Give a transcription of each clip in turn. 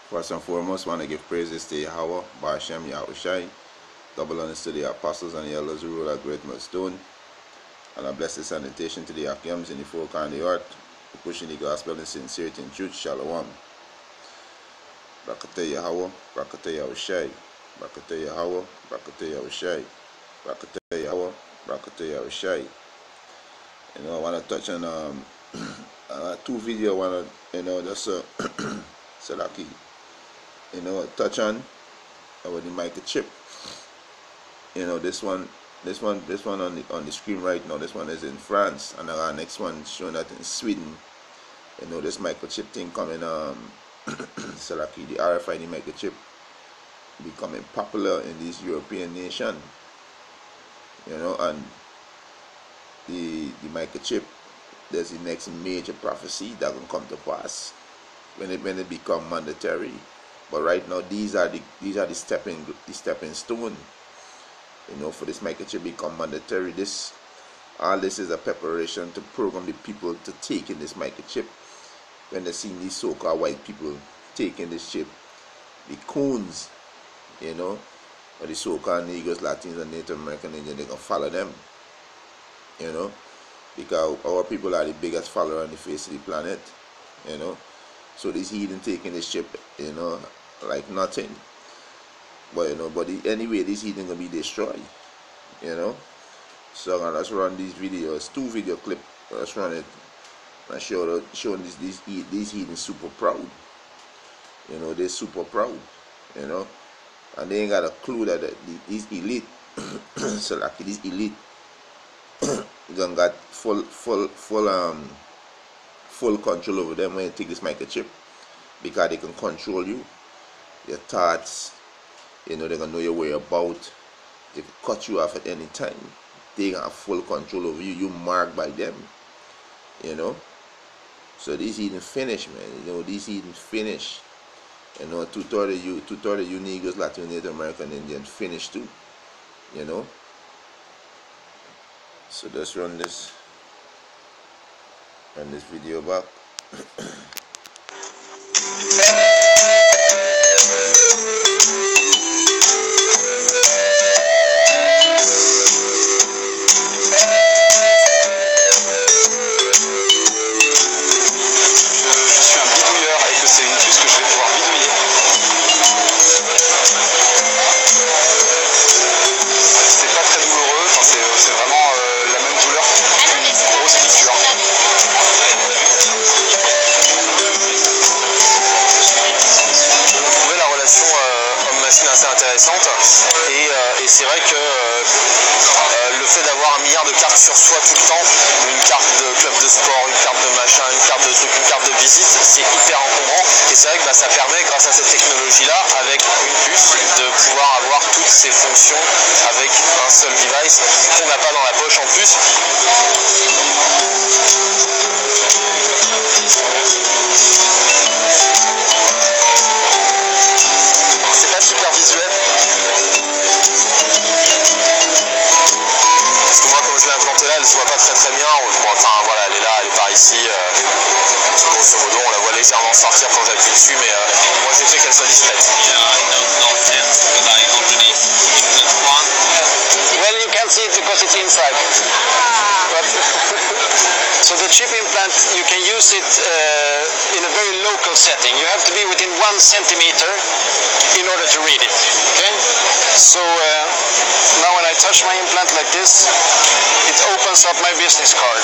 First and foremost, want to give praises to Yahweh, Ba'ashem, Yahushai, double honors to the apostles and the elders who rule at Great Millstone, and a blessed salutation to the Akims in the folk and the earth, who pushing the gospel in sincerity and truth. Shalom. Barakatah Yahweh, Barakatah Yahushai, Barakatah Yahweh, Barakatah Yahushai, Barakatah Yahweh, Barakatah Yahushai. I want to touch on two videos. I want to, just Salaki. Touch on about the microchip. This one on the screen right now. This one is in France, and our next one showing that in Sweden. This microchip thing coming. Salaki, the RFID microchip becoming popular in these European nation. And the microchip, there's the next major prophecy that will come to pass when it become mandatory. But right now, these are the stepping stone. For this microchip become mandatory. All this is a preparation to program the people to take in this microchip. When they see these so-called white people taking this chip, the coons, or the so-called Negroes, Latinos, and Native American Indians, they're gonna follow them. Because our people are the biggest follower on the face of the planet. So this heathen taking this chip, like nothing. But anyway, this heathen gonna be destroyed. So let's run these videos, 2 video clip. Let's run it and showing these heathen super proud. They're super proud. And they ain't got a clue that these elite, so like these elite, gonna got full control over them when you take this microchip, because they can control you, your thoughts. They're gonna know your whereabouts. They can cut you off at any time. They have full control over you. You marked by them. So these heathen finish, man. These heathen finish. 2/3 of you Negroes, Latin, Native American Indian finish too. So let's run this video back. Et c'est vrai que le fait d'avoir 1 milliard de cartes sur soi tout le temps, une carte de club de sport, une carte de machin, une carte de truc, une carte de visite, c'est hyper encombrant. Et c'est vrai que ça permet, grâce à cette technologie-là, avec une puce, de pouvoir avoir toutes ces fonctions avec un seul device qu'on n'a pas dans la poche en plus. C'est pas super visuel. Comme je l'ai implantée là, elle ne se voit pas très bien. Enfin voilà, elle est là, elle est par ici. Grosso modo, on la voit légèrement sortir quand j'appuie dessus, mais moi j'ai fait qu'elle soit discrète. Well, you can't see it because it's inside. So the chip implant, you can use it in a very local setting. You have to be within 1 centimeter in order to read it. Okay? So now when I touch my implant like this, it opens up my business card.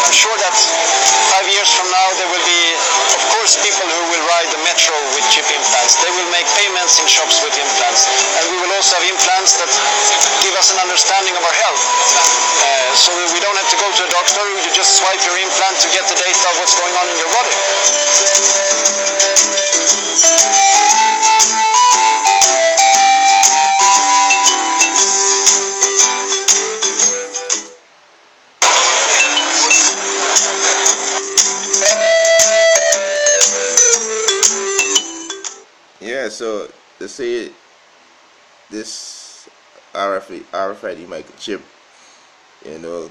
I'm sure that 5 years from now there will be, of course, people who will ride the metro with chip implants. They will make payments in shops with implants. And we will also have implants that give us an understanding of our health. So we don't have to go to a doctor, you just swipe your implant to get the data of what's going on in your body. Yeah, so they say this RFID microchip. You know,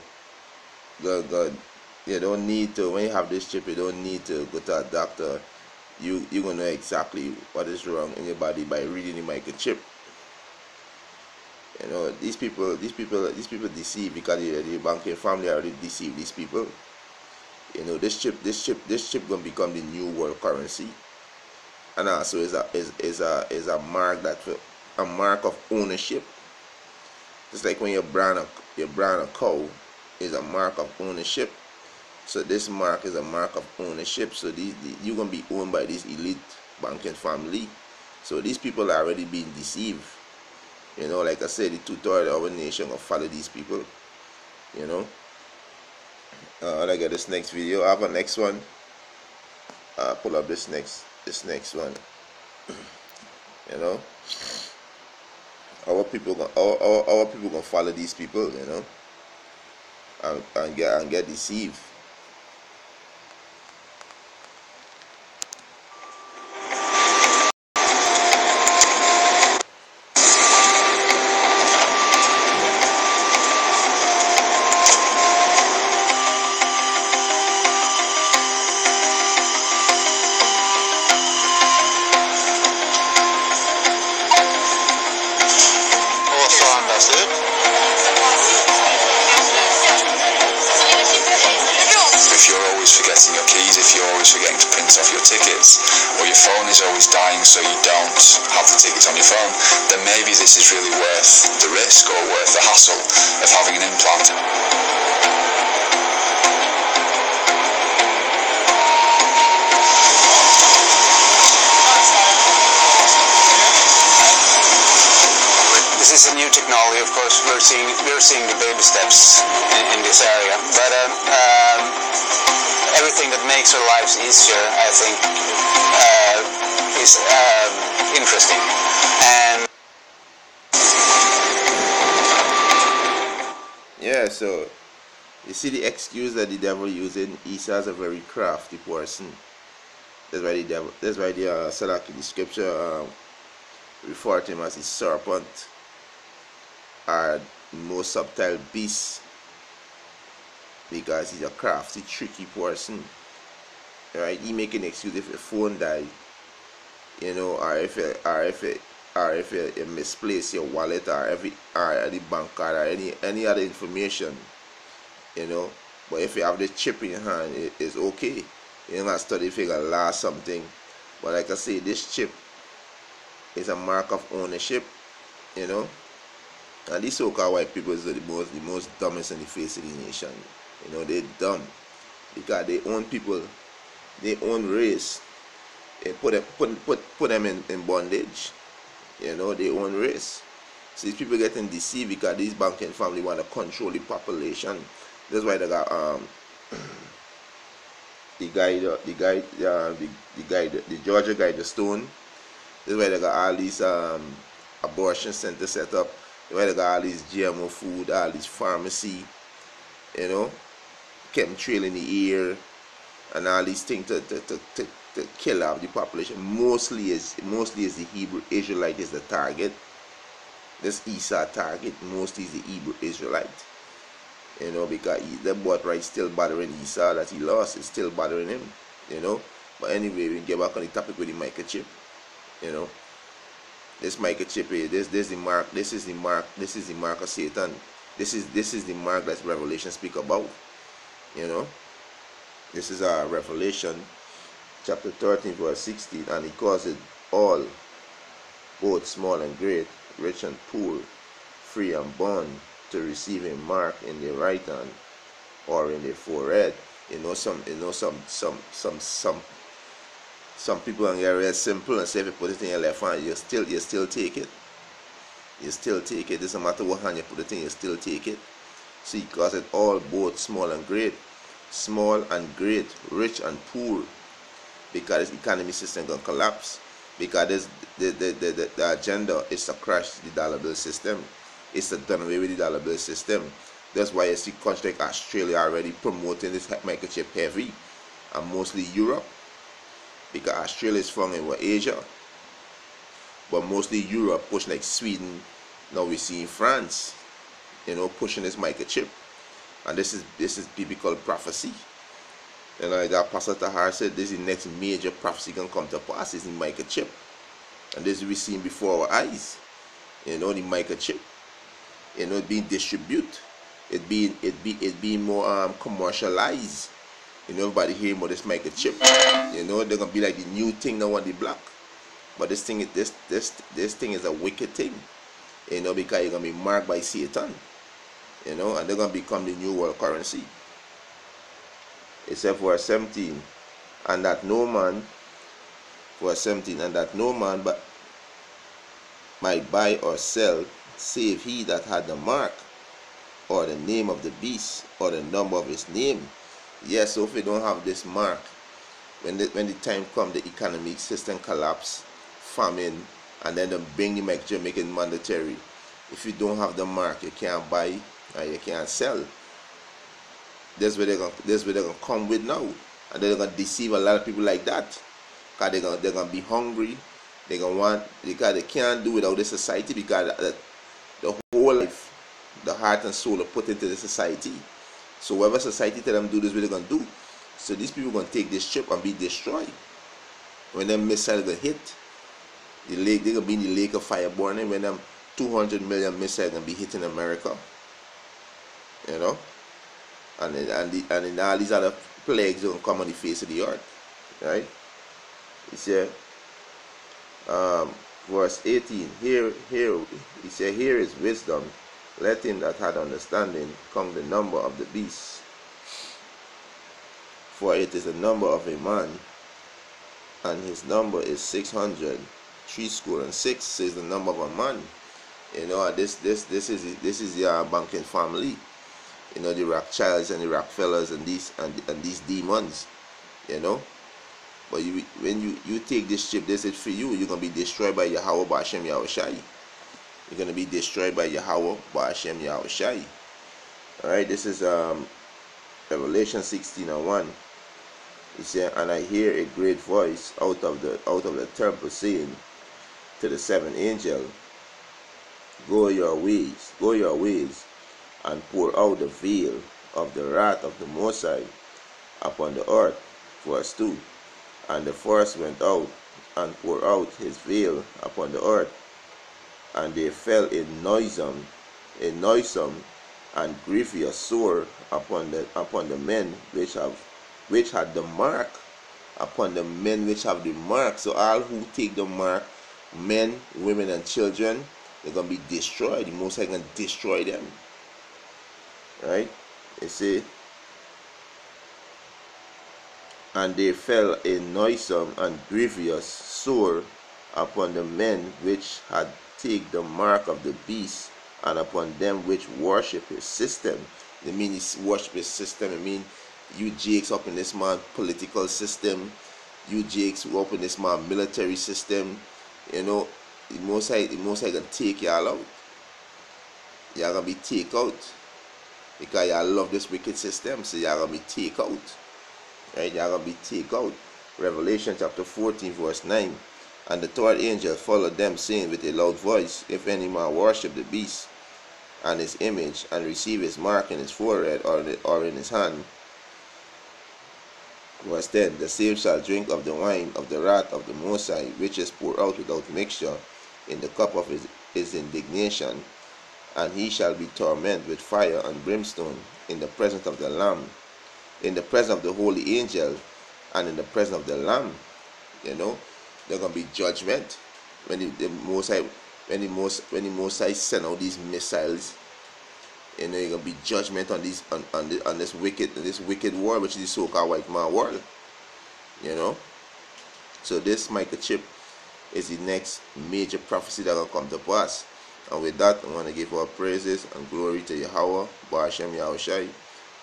you don't need to, when you have this chip, you don't need to go to a doctor. You're gonna know exactly what is wrong in your body by reading the microchip. You know, these people deceive, because the banking family already deceived these people. You know, this chip gonna become the new world currency, and also is a mark, a mark of ownership. Just like when you brand a cow, is a mark of ownership. So this mark is a mark of ownership. So you're gonna be owned by this elite banking family. So these people are already being deceived. You know, like I said, the 2/3 of our nation will follow these people. You know. I get this next video. I have a next one. Pull up this next one. You know, our people gonna follow these people. You know, and get deceived. If you're always forgetting your keys, if you're always forgetting to print off your tickets, or your phone is always dying so you don't have the tickets on your phone, then maybe this is really worth the risk or worth the hassle of having an implant. This is a new technology, of course. We're seeing the baby steps in this area, but everything that makes our lives easier, I think, is interesting. And yeah, so you see the excuse that the devil using. Esau is a very crafty person. That's why the Salaki, the scripture, refer to him as the serpent, are the most subtle beast, because he's a crafty, tricky person. Right? He make an excuse if your phone died, you know, or if you misplace your wallet, or the bank card, or any other information, you know. But if you have the chip in your hand, it's okay. You don't have to study if you can lost something. But like I say, this chip is a mark of ownership, you know. And these so-called white people is the most dumbest in the face of the nation. You know, they're dumb because they own people, they own race. They put them in bondage. You know, they own race. So these people getting deceived because these banking family want to control the population. That's why they got the Georgia guy, the Stone. That's why they got all these abortion centers set up. That's why they got all these GMO food, all these pharmacy, you know, chemtrail in the air, and all these things to kill off the population. Mostly is the Hebrew Israelite is the target. This Esau target mostly is the Hebrew Israelite. You know, because the birthright still bothering Esau that he lost. It's still bothering him, you know. But anyway, we get back on the topic with the microchip. You know, this microchip here, this is the mark of Satan. This is the mark that Revelation speak about. You know, this is our Revelation chapter 13 verse 16, and he calls it all, both small and great, rich and poor, free and bond, to receive a mark in their right hand or in their forehead. Some people can get real simple and say if you put it in your left hand, you still take it. You still take it. Doesn't matter what hand you put it in, you still take it. See, because it all, both small and great, rich and poor, because the economy system gonna collapse. Because the agenda is to crash the dollar bill system. It's to done away with the dollar bill system. That's why you see countries like Australia already promoting this microchip heavy, and mostly Europe, because Australia is found in Asia, but mostly Europe push like Sweden, Now we see in France, pushing this microchip, and this is biblical prophecy. Like that Pastor Tahar said, this is the next major prophecy can come to pass, is the microchip, and this we seen before our eyes. The microchip, it being distributed, it being more commercialized. Everybody hearing about this microchip. They're gonna be like the new thing now on the block. But this thing is a wicked thing. Because you're gonna be marked by Satan. And they're gonna become the new world currency. Except verse 17, and that no man but might buy or sell, save he that had the mark, or the name of the beast, or the number of his name. Yes, so if you don't have this mark, when the time comes, the economic system collapse, famine, and then they bring the microchip, make it mandatory. If you don't have the mark, you can't buy and you can't sell. That's where they're gonna come with now, and they're gonna deceive a lot of people like that, because they're gonna be hungry. They're gonna want, because they can't do without the society, because the whole life, the heart and soul are put into the society. So whatever society tell them do, this is what they're gonna do. So these people are gonna take this chip and be destroyed. When them missiles gonna hit the lake, they're gonna be in the lake of fire burning. When them 200 million missiles gonna be hitting America, and then all these other plagues don't come on the face of the earth, right? He said, verse 18, he said, here is wisdom, let him that had understanding come the number of the beast, for it is the number of a man, and his number is 600, 66 says the number of a man. This is the banking family. The Rothschilds and the Rockefellers and these demons, But when you take this chip, this is for you. You're gonna be destroyed by Yahweh Ba'ashem Yahushai. You're gonna be destroyed by Yahweh Ba'ashem Yahushai. All right, this is Revelation 16:1. He said, and I hear a great voice out of the temple saying to the seventh angel, go your ways, and pour out the veil of the wrath of the Most High upon the earth. Verse 2. And the first went out and poured out his veil upon the earth, and they fell a noisome and grievous sore upon the men which had the mark, upon the men which have the mark. So all who take the mark, men, women, and children, they're gonna be destroyed. The Most High gonna destroy them. Right? They say, and they fell a noisome and grievous sore upon the men which had taken the mark of the beast, and upon them which worship his system. They mean he worship his system. I mean, you jakes up in this man political system, you jakes up in this man military system. The Most High gonna take y'all out. Y'all gonna be take out, because y'all love this wicked system. So y'all gonna be take out. Right? Y'all gonna be take out. Revelation chapter 14 verse 9. And the third angel followed them, saying with a loud voice, if any man worship the beast and his image, and receive his mark in his forehead or in his hand. Verse 10. The same shall drink of the wine of the wrath of the Most High, which is poured out without mixture in the cup of his indignation, and he shall be tormented with fire and brimstone in the presence of the Lamb, in the presence of the holy angel, and in the presence of the Lamb. There's gonna be judgment when the Most High send out these missiles. There's gonna be judgment on this wicked world, which is the so-called white man world. So this microchip is the next major prophecy that will come to pass. And with that, I want to give our praises and glory to Yahweh Ba'ashem Yahushai.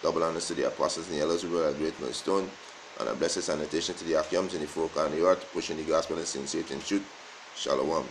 Double honors to the apostles and the elders who were a great millstone, and a blessed sanitation to the Achiums and the folk on the earth, pushing the gospel and sincerity and truth. Shalom.